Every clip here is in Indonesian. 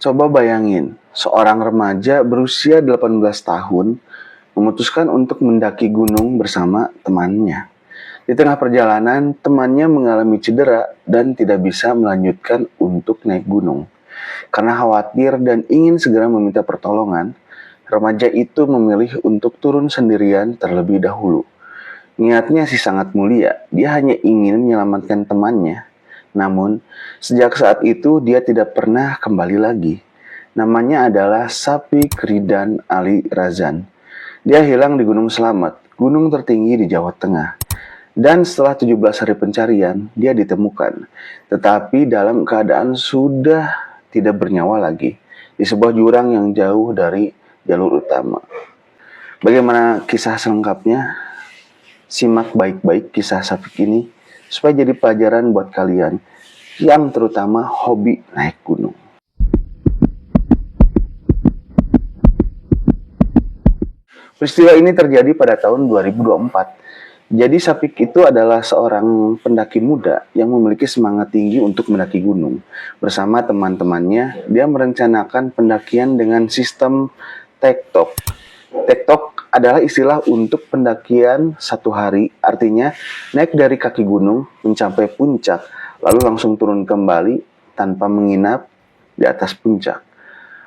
Coba bayangin, seorang remaja berusia 18 tahun memutuskan untuk mendaki gunung bersama temannya. Di tengah perjalanan, temannya mengalami cedera dan tidak bisa melanjutkan untuk naik gunung. Karena khawatir dan ingin segera meminta pertolongan, remaja itu memilih untuk turun sendirian terlebih dahulu. Niatnya sih sangat mulia, dia hanya ingin menyelamatkan temannya. Namun, sejak saat itu dia tidak pernah kembali lagi. Namanya adalah Sapik Ridan Ali Razan. Dia hilang di Gunung Slamet, gunung tertinggi di Jawa Tengah. Dan setelah 17 hari pencarian, dia ditemukan. Tetapi dalam keadaan sudah tidak bernyawa lagi, di sebuah jurang yang jauh dari jalur utama. Bagaimana kisah selengkapnya? Simak baik-baik kisah Sapik ini, supaya jadi pelajaran buat kalian, yang terutama hobi naik gunung. Peristiwa ini terjadi pada tahun 2024. Jadi Sapik itu adalah seorang pendaki muda yang memiliki semangat tinggi untuk mendaki gunung. Bersama teman-temannya, dia merencanakan pendakian dengan sistem tektok. Tektok adalah istilah untuk pendakian satu hari, artinya naik dari kaki gunung mencapai puncak, lalu langsung turun kembali tanpa menginap di atas puncak.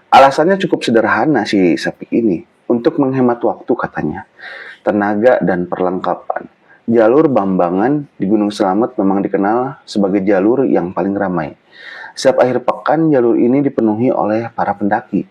Alasannya cukup sederhana si Sapik ini, untuk menghemat waktu katanya, tenaga dan perlengkapan. Jalur Bambangan di Gunung Slamet memang dikenal sebagai jalur yang paling ramai. Setiap akhir pekan jalur ini dipenuhi oleh para pendaki.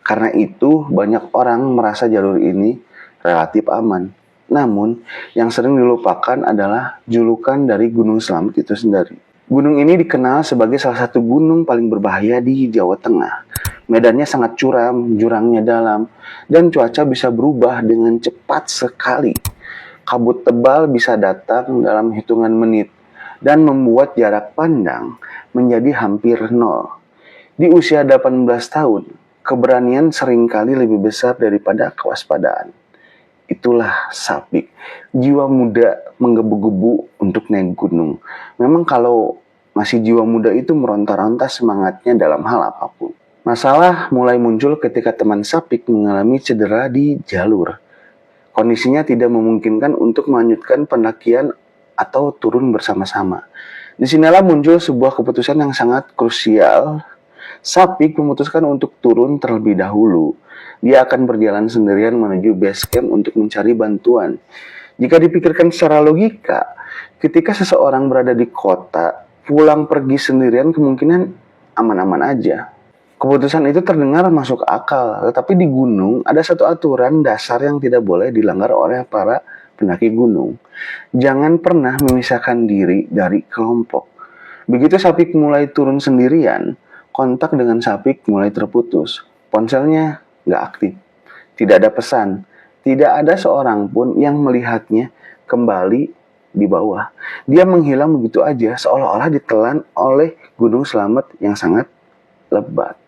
Karena itu banyak orang merasa jalur ini relatif aman. Namun yang sering dilupakan adalah julukan dari Gunung Slamet itu sendiri. Gunung ini dikenal sebagai salah satu gunung paling berbahaya di Jawa Tengah. Medannya sangat curam, jurangnya dalam, dan cuaca bisa berubah dengan cepat sekali. Kabut tebal bisa datang dalam hitungan menit dan membuat jarak pandang menjadi hampir nol. Di usia 18 tahun, keberanian seringkali lebih besar daripada kewaspadaan. Itulah Sapik, jiwa muda menggebu-gebu untuk naik gunung. Memang kalau masih jiwa muda itu meronta-ronta semangatnya dalam hal apapun. Masalah mulai muncul ketika teman Sapik mengalami cedera di jalur. Kondisinya tidak memungkinkan untuk melanjutkan pendakian atau turun bersama-sama. Disinilah muncul sebuah keputusan yang sangat krusial. Sapik memutuskan untuk turun terlebih dahulu. Dia akan berjalan sendirian menuju base camp untuk mencari bantuan. Jika dipikirkan secara logika, ketika seseorang berada di kota, pulang pergi sendirian kemungkinan aman-aman aja. Keputusan itu terdengar masuk akal, tetapi di gunung ada satu aturan dasar yang tidak boleh dilanggar oleh para pendaki gunung. Jangan pernah memisahkan diri dari kelompok. Begitu Sapik mulai turun sendirian, kontak dengan Sapik mulai terputus. Ponselnya nggak aktif, tidak ada pesan, tidak ada seorang pun yang melihatnya kembali di bawah. Dia menghilang begitu aja, seolah-olah ditelan oleh Gunung Slamet yang sangat lebat.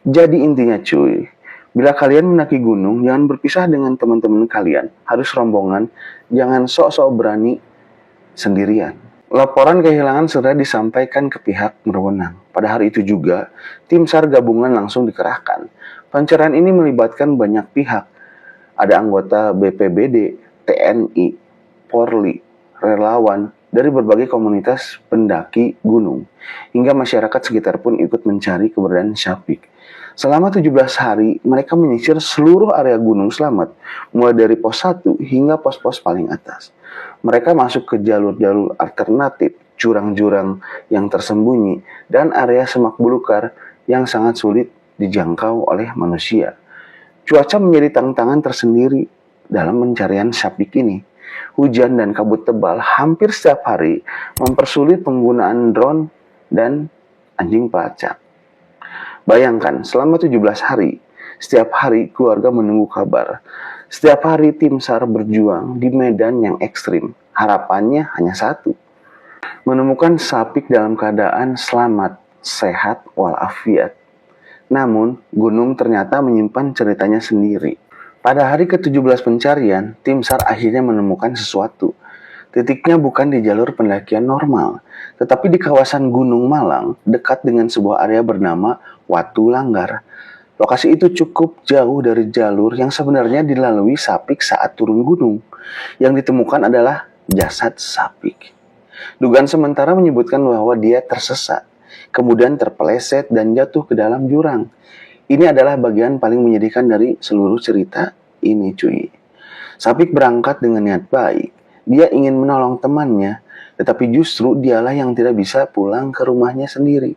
Jadi intinya cuy, bila kalian mendaki gunung, jangan berpisah dengan teman-teman kalian. Harus rombongan, jangan sok-sok berani sendirian. Laporan kehilangan segera disampaikan ke pihak berwenang. Pada hari itu juga, tim SAR gabungan langsung dikerahkan. Pencarian ini melibatkan banyak pihak. Ada anggota BPBD, TNI, Polri, relawan, dari berbagai komunitas pendaki gunung. Hingga masyarakat sekitar pun ikut mencari keberadaan Sapik. Selama 17 hari, mereka menyisir seluruh area Gunung Slamet, mulai dari pos 1 hingga pos-pos paling atas. Mereka masuk ke jalur-jalur alternatif, jurang-jurang yang tersembunyi, dan area semak belukar yang sangat sulit dijangkau oleh manusia. Cuaca menjadi tantangan tersendiri dalam pencarian Sapik ini. Hujan dan kabut tebal hampir setiap hari mempersulit penggunaan drone dan anjing pelacak. Bayangkan, selama 17 hari, setiap hari keluarga menunggu kabar. Setiap hari tim SAR berjuang di medan yang ekstrim. Harapannya hanya satu, menemukan Sapik dalam keadaan selamat, sehat, walafiat. Namun, gunung ternyata menyimpan ceritanya sendiri. Pada hari ke-17 pencarian, tim SAR akhirnya menemukan sesuatu. Titiknya bukan di jalur pendakian normal, tetapi di kawasan Gunung Malang, dekat dengan sebuah area bernama Watu Langgar. Lokasi itu cukup jauh dari jalur yang sebenarnya dilalui Sapik saat turun gunung. Yang ditemukan adalah jasad Sapik. Dugaan sementara menyebutkan bahwa dia tersesat, kemudian terpeleset dan jatuh ke dalam jurang. Ini adalah bagian paling menyedihkan dari seluruh cerita ini, cuy. Sapik berangkat dengan niat baik. Dia ingin menolong temannya, tetapi justru dialah yang tidak bisa pulang ke rumahnya sendiri.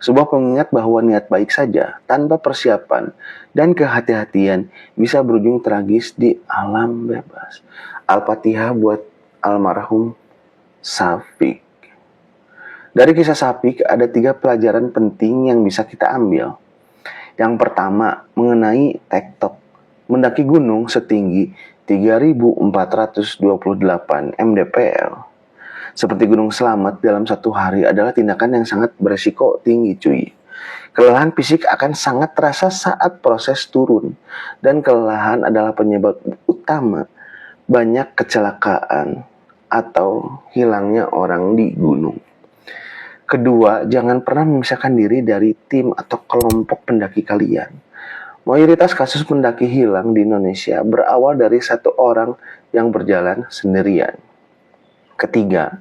Sebuah pengingat bahwa niat baik saja, tanpa persiapan dan kehati-hatian, bisa berujung tragis di alam bebas. Al-Fatihah buat almarhum Sapik. Dari kisah Sapik, ada 3 pelajaran penting yang bisa kita ambil. Yang pertama, mengenai tektok. Mendaki gunung setinggi 3.428 mdpl seperti Gunung Slamet dalam satu hari adalah tindakan yang sangat beresiko tinggi, cuy. Kelelahan fisik akan sangat terasa saat proses turun, dan kelelahan adalah penyebab utama banyak kecelakaan atau hilangnya orang di gunung. Kedua, jangan pernah memisahkan diri dari tim atau kelompok pendaki kalian. Mayoritas kasus pendaki hilang di Indonesia berawal dari satu orang yang berjalan sendirian. Ketiga,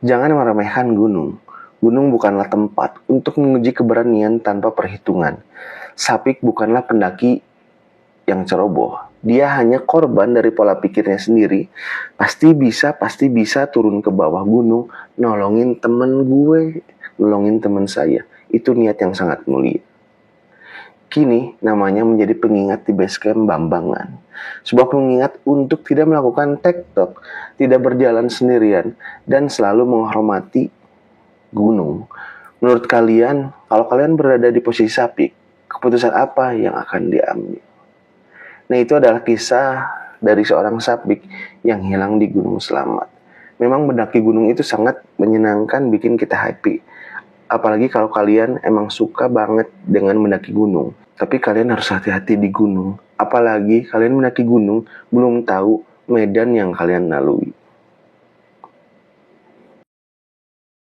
jangan meremehkan gunung. Gunung bukanlah tempat untuk menguji keberanian tanpa perhitungan. Sapik bukanlah pendaki yang ceroboh. Dia hanya korban dari pola pikirnya sendiri. Pasti bisa turun ke bawah gunung, nolongin temen gue, nolongin temen saya. Itu niat yang sangat mulia. Kini namanya menjadi pengingat di basecamp Bambangan. Sebuah pengingat untuk tidak melakukan tektok, tidak berjalan sendirian, dan selalu menghormati gunung. Menurut kalian, kalau kalian berada di posisi Sapik, keputusan apa yang akan diambil? Nah, itu adalah kisah dari seorang Sapik yang hilang di Gunung Slamet. Memang mendaki gunung itu sangat menyenangkan, bikin kita happy. Apalagi kalau kalian emang suka banget dengan mendaki gunung. Tapi kalian harus hati-hati di gunung. Apalagi kalian mendaki gunung belum tahu medan yang kalian lalui.